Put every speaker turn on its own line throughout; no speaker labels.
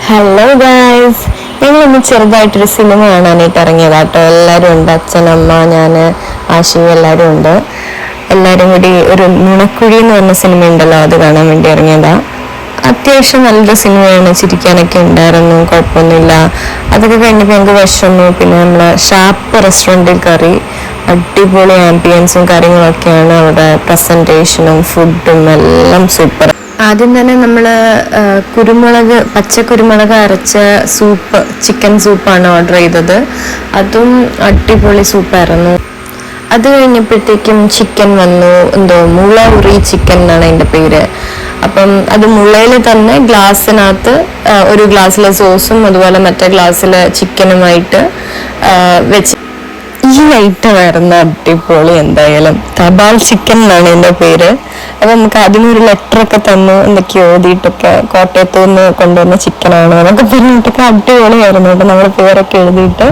Hello guys, ഞങ്ങളിന്ന് ചെറുതായിട്ടൊരു cinema കാണാനായിട്ട് ഇറങ്ങിയതാട്ടോ. എല്ലാവരും ഉണ്ട്, അച്ഛനമ്മ, ഞാൻ, ആശി, എല്ലാവരും ഉണ്ട്. എല്ലാവരും കൂടി ഒരു നുണക്കുഴി എന്ന് പറഞ്ഞ സിനിമ ഉണ്ടല്ലോ, അത് കാണാൻ വേണ്ടി ഇറങ്ങിയതാ. അത്യാവശ്യം നല്ലൊരു സിനിമയാണ്, ചിരിക്കാനൊക്കെ ഉണ്ടായിരുന്നു, കുഴപ്പമൊന്നുമില്ല. അതൊക്കെ കഴിഞ്ഞപ്പോൾ ഞങ്ങൾക്ക് വിഷമു. പിന്നെ നമ്മൾ ഷാപ്പ് റെസ്റ്റോറൻറ്റിൽ കയറി. അടിപൊളി ആംബിയൻസും കാര്യങ്ങളൊക്കെയാണ് അവിടെ. പ്രസൻറ്റേഷനും ഫുഡും എല്ലാം സൂപ്പർ. ആദ്യം തന്നെ നമ്മൾ പച്ചക്കുരുമുളക് അരച്ച സൂപ്പ്, ചിക്കൻ സൂപ്പാണ് ഓർഡർ ചെയ്തത്. അതും അടിപൊളി സൂപ്പായിരുന്നു. അത് കഴിഞ്ഞപ്പോഴത്തേക്കും ചിക്കൻ വന്നു. എന്തോ മുള ഉറി ചിക്കൻ എന്നാണ് അതിൻ്റെ പേര്. അപ്പം അത് മുളയിൽ തന്നെ ഗ്ലാസ്സിനകത്ത് ഒരു ഗ്ലാസ്സിലെ സോസും അതുപോലെ മറ്റേ ഗ്ലാസ്സിൽ ചിക്കനുമായിട്ട് വെച്ച്. ഈ ഐറ്റമായിരുന്നു അടിപൊളി. എന്തായാലും തപാൽ ചിക്കൻ എന്നാണ് എൻ്റെ പേര്. അപ്പം നമുക്ക് അതിനൊരു ലെറ്ററൊക്കെ തന്നു, എന്തൊക്കെയോ എഴുതിയിട്ടൊക്കെ, കോട്ടയത്തു നിന്ന് കൊണ്ടുവന്ന ചിക്കനാണ് എന്നൊക്കെ പറഞ്ഞിട്ടൊക്കെ അടിപൊളിയായിരുന്നു കേട്ടോ. നമ്മൾ പേരൊക്കെ എഴുതിയിട്ട്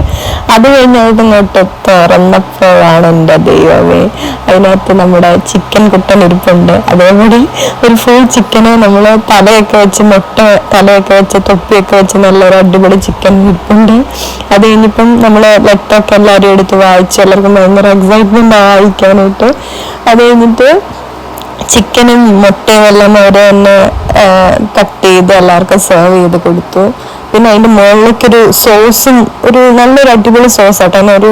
അത് കഴിഞ്ഞത് ഇങ്ങോട്ട് തുറന്നപ്പോഴാണ് എൻ്റെ ദൈവമേ, അതിനകത്ത് നമ്മുടെ ചിക്കൻ കുട്ടൻ ഇരിപ്പുണ്ട്. അതേപടി ഒരു ഫുൾ ചിക്കന് നമ്മൾ തലയൊക്കെ വെച്ച്, തലയൊക്കെ വെച്ച്, തൊപ്പിയൊക്കെ വെച്ച് നല്ലൊരു അടിപൊളി ചിക്കൻ ഇരിപ്പുണ്ട്. അത് കഴിഞ്ഞിപ്പം നമ്മൾ ലെറ്ററൊക്കെ എല്ലാവരും എടുത്ത് വായിച്ചു. എല്ലാവർക്കും ഭയങ്കര എക്സൈറ്റ്മെന്റ് വായിക്കാനായിട്ട്. അത് കഴിഞ്ഞിട്ട് ചിക്കനും മുട്ടയും എല്ലാം അവരെ തന്നെ കട്ട് ചെയ്ത് എല്ലാവർക്കും സെർവ് ചെയ്ത് കൊടുത്തു. പിന്നെ അതിൻ്റെ മുകളിലേക്കൊരു സോസും, ഒരു നല്ലൊരു അടിപൊളി സോസ് ആട്ടോ. ഒരു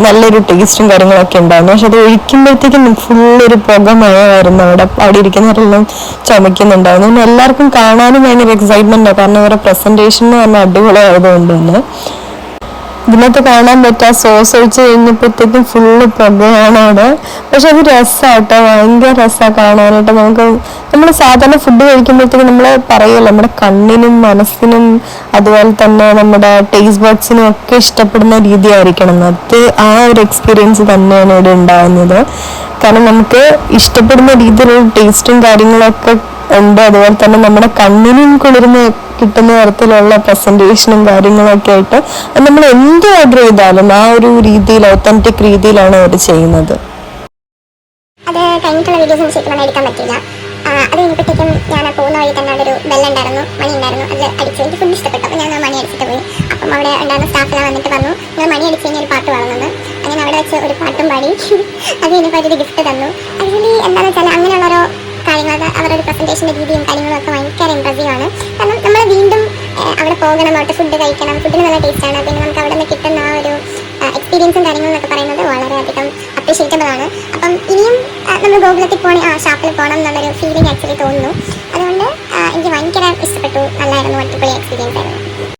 നല്ലൊരു ടേസ്റ്റും കാര്യങ്ങളൊക്കെ ഉണ്ടായിരുന്നു. പക്ഷെ അത് ഒഴിക്കുമ്പോഴത്തേക്കും ഫുള്ളൊരു പുകമയമായിരുന്നു. അവിടെ ഇരിക്കുന്നവരെല്ലാം ചുമക്കുന്നുണ്ടായിരുന്നു. പിന്നെ എല്ലാവർക്കും കാണാനും ഭയങ്കര എക്സൈറ്റ്മെൻറ്റാണ്, കാരണം അവരുടെ പ്രസൻറ്റേഷൻ എന്ന് പറഞ്ഞാൽ അടിപൊളിയായതുകൊണ്ട് തന്നെ. ഇതിനകത്ത് കാണാൻ പറ്റുക സോസ് ഒഴിച്ച് കഴിഞ്ഞപ്പോഴത്തേക്കും ഫുള്ള് പുകയാണ് അവിടെ. പക്ഷെ അത് രസമാട്ടോ, ഭയങ്കര രസമാണ് കാണാനായിട്ട്. നമ്മൾ സാധാരണ ഫുഡ് കഴിക്കുമ്പോഴത്തേക്കും നമ്മൾ പറയുമല്ലോ, നമ്മുടെ കണ്ണിനും മനസ്സിനും അതുപോലെ തന്നെ നമ്മുടെ ടേസ്റ്റ് ബഡ്സിനും ഒക്കെ ഇഷ്ടപ്പെടുന്ന രീതിയായിരിക്കണം. അത് ആ ഒരു എക്സ്പീരിയൻസ് തന്നെയാണ് ഇവിടെ ഉണ്ടാകുന്നത്. കാരണം നമുക്ക് ഇഷ്ടപ്പെടുന്ന രീതിയിലുള്ള ടേസ്റ്റും കാര്യങ്ങളൊക്കെ ഉണ്ട്. അതുപോലെ തന്നെ നമ്മുടെ കണ്ണിനും കുളിർന്ന് കിട്ടുന്ന തരത്തിലുള്ള പ്രസന്റേഷനും കാര്യങ്ങളൊക്കെ ആയിട്ട് നമ്മൾ എന്ത് ഓർഡർ ചെയ്താലും ആ ഒരു രീതിയിൽ, ഒത്തന്റിക് രീതിയിലാണ് അവർ ചെയ്യുന്നത്.
അത് കഴിഞ്ഞിട്ടുള്ള വീഡിയോസ് ശരിക്കും എടുക്കാൻ പറ്റില്ല. അത് കഴിഞ്ഞപ്പോഴത്തേക്കും ഞാൻ പോകുന്ന വഴി തന്നെ അവിടെ ഒരു ബെല്ലുണ്ടായിരുന്നു, മണി ഉണ്ടായിരുന്നു. അതിൽ അടിച്ചു. എനിക്ക് ഫുഡ് ഇഷ്ടപ്പെട്ടു. അപ്പോൾ ഞാൻ ആ മണി അടിച്ചിട്ട് പോയി. അപ്പം അവിടെ ഉണ്ടായിരുന്ന സ്റ്റാഫെല്ലാം വന്നിട്ട് പറഞ്ഞു, നിങ്ങൾ മണി അടിച്ച് കഴിഞ്ഞാൽ ഒരു പാട്ട് പാടുന്നത്. അങ്ങനെ അവിടെ വെച്ച് ഒരു പാട്ടും പാടി. അത് കഴിഞ്ഞപ്പോൾ ഒരു ഗിഫ്റ്റ് തന്നു. ആക്ച്വലി എന്താണെന്ന് വെച്ചാൽ അങ്ങനെയുള്ളൊരു കാര്യങ്ങളൊക്കെ, അവരുടെ പ്രസൻറ്റേഷൻ്റെ രീതിയും കാര്യങ്ങളും ഒക്കെ ഭയങ്കര ഇമ്പ്രസീവാണ്. കാരണം നമ്മൾ വീണ്ടും അവിടെ പോകണം, അവിടെ ഫുഡ് കഴിക്കണം. ഫുഡിന് നല്ല ടേസ്റ്റാണ്. പിന്നെ നമുക്ക് അവിടെ നിന്ന് കിട്ടുന്ന ആ ഒരു എക്സ്പീരിയൻസും കാര്യങ്ങളെന്നൊക്കെ പറയുന്നത് വളരെയധികം അപ്രീഷിയേറ്റബിൾ ആണ്. അപ്പം ഇനിയും നമ്മൾ ഗോകുലത്തിൽ ഷാപ്പിൽ പോകണം എന്നുള്ളൊരു ഫീലിംഗ് ആക്ച്വലി തോന്നുന്നു. അതുകൊണ്ട് എനിക്ക് ഭയങ്കര ഇഷ്ടപ്പെട്ടു. നല്ലായിരുന്നു, അടിപൊളി എക്സ്പീരിയൻസ് ആയിരുന്നു.